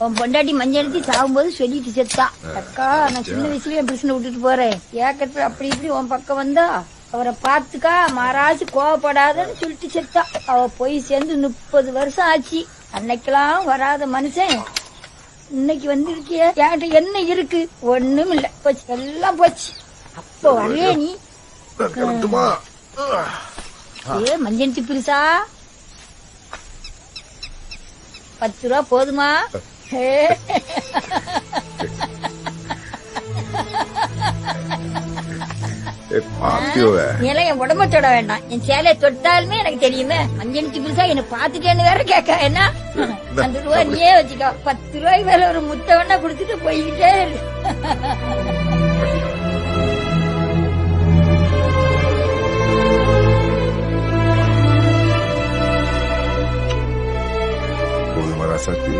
உன் பொண்டாட்டி மஞ்சள் எடுத்து சாகும்போது சொல்லிட்டு செத்தா, அக்கா நான் சின்ன வயசுலயே என் புருஷனை விட்டுட்டு போறேன், ஏக்கத்துல அப்படி இப்படி உன் பக்கம் வந்தா அவரை பாத்துக்கா மாறாச்சு கோவப்படாதன்னு சொல்லிட்டு செத்தா. அவ போய் சேர்ந்து 30 வருஷம் ஆச்சு. அன்னைக்கெல்லாம் வராத மனுஷன் இன்னைக்கு வந்திருக்கிய. என்கிட்ட என்ன இருக்கு? ஒண்ணும் இல்ல, போச்சு, எல்லாம் போச்சு. அப்போ வரே நீ மஞ்சள் பிரிசா 10 ரூபா போதுமா? நீலாம் என் உடம்ப தொட வேண்டாம், என் சேலையை தொட்டாலுமே எனக்கு தெரியுமே. மஞ்சள் பிரிசா என்ன பாத்துட்டேன்னு வேற கேட்க என்ன? 2 ரூபா நீயே வச்சுக்கோ. 10 ரூபாய்க்கு வேற ஒரு முட்டை வேணா குடுத்துட்டு போய்கிட்டே இரு. Sati.